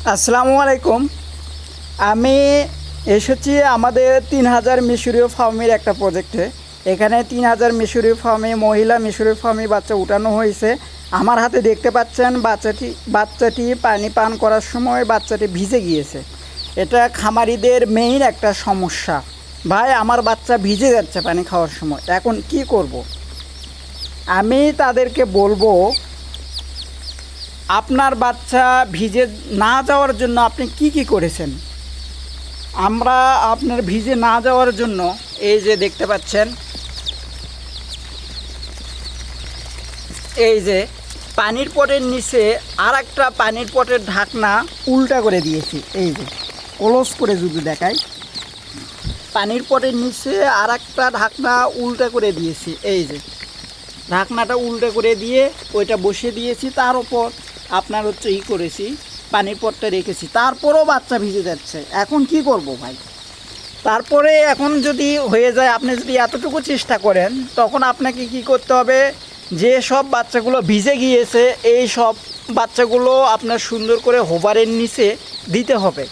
আসসালামু আলাইকুম। আমি এসেছি আমাদের 3000 মিশরীয় ফার্মের একটা প্রজেক্টে। এখানে 3000 মিশরীয় ফার্মে মহিলা মিশরীয় ফার্মে বাচ্চা উঠানো হয়েছে। আমার হাতে দেখতে পাচ্ছেন বাচ্চাটি পানি পান করার সময় বাচ্চাটি ভিজে গিয়েছে। এটা খামারিদের মেইন একটা সমস্যা। ভাই, আমার বাচ্চা ভিজে যাচ্ছে পানি খাওয়ার সময়, এখন কি করব? আমি তাদেরকে বলবো, আপনার বাচ্চা ভিজে না যাওয়ার জন্য আপনি কি করেছেন? আমরা আপনার ভিজে না যাওয়ার জন্য এই যে দেখতে পাচ্ছেন, এই যে পানির পটের নিচে আর একটা পানির পটের ঢাকনা উল্টা করে দিয়েছি। এই যে ক্লোজ করে যদি দেখাই, পানির পটের নিচে আর একটা ঢাকনা উল্টা করে দিয়েছি। এই যে ঢাকনাটা উল্টা করে দিয়ে ওইটা বসিয়ে দিয়েছি, তার উপর আপনার করেছি, পানির পটটা রেখেছি, তারপরেও বাচ্চা ভিজে যাচ্ছে। এখন কি করব ভাই? তারপরে এখন যদি হয়ে যায়, আপনি যদি এতটুকু চেষ্টা করেন, তখন আপনাকে কি করতে হবে, যে সব বাচ্চাগুলো ভিজে গিয়েছে এই সব বাচ্চাগুলো আপনার সুন্দর করে হোভারের নিচে দিতে হবে।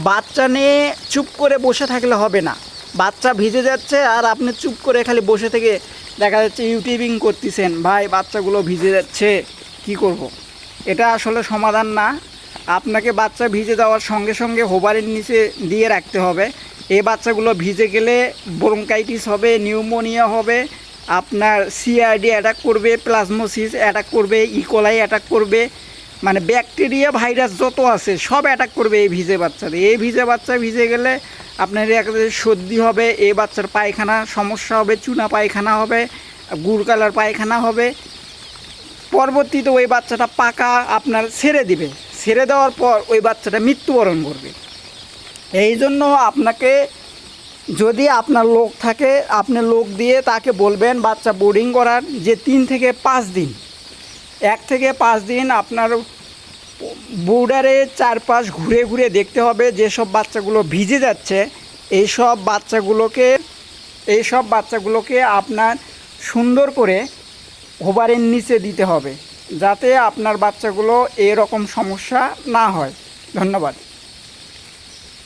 বাচ্চা নিয়ে চুপ করে বসে থাকলে হবে না। বাচ্চা ভিজে যাচ্ছে আর আপনি চুপ করে খালি বসে থেকে দেখা যাচ্ছে ইউটিউবিং করতেছেন, ভাই বাচ্চাগুলো ভিজে যাচ্ছে, কি করব? এটা আসলে সমাধান না। আপনাকে বাচ্চা ভিজে যাওয়ার সঙ্গে সঙ্গে হোভারের নিচে দিয়ে রাখতে হবে। এই বাচ্চাগুলো ভিজে গেলে ব্রঙ্কাইটিস হবে, নিউমোনিয়া হবে, আপনার সিআরডি অ্যাটাক করবে, প্লাজমোসিস অ্যাটাক করবে, ইকোলাই অ্যাটাক করবে, মানে ব্যাকটেরিয়া ভাইরাস যত আছে সব অ্যাটাক করবে এই ভিজে বাচ্চাদের। এই ভিজে বাচ্চা ভিজে গেলে আপনার সর্দি হবে, এই বাচ্চার পায়খানা সমস্যা হবে, চুনা পায়খানা হবে, গুড় কালার পায়খানা হবে। পরবর্তীতে ওই বাচ্চাটা পাকা আপনার ছেড়ে দিবে, ছেড়ে দেওয়ার পর ওই বাচ্চাটা মৃত্যুবরণ করবে। এই জন্য আপনাকে, যদি আপনার লোক থাকে, আপনি লোক দিয়ে তাকে বলবেন বাচ্চা বোর্ডিং করার, যে 3 থেকে 5 দিন, 1 থেকে 5 দিন আপনার বোর্ডারে চারপাশ ঘুরে ঘুরে দেখতে হবে যেসব বাচ্চাগুলো ভিজে যাচ্ছে এই সব বাচ্চাগুলোকে আপনার সুন্দর করে হোভারের নিচে দিতে হবে, যাতে আপনার বাচ্চাগুলো এরকম সমস্যা না হয়। ধন্যবাদ।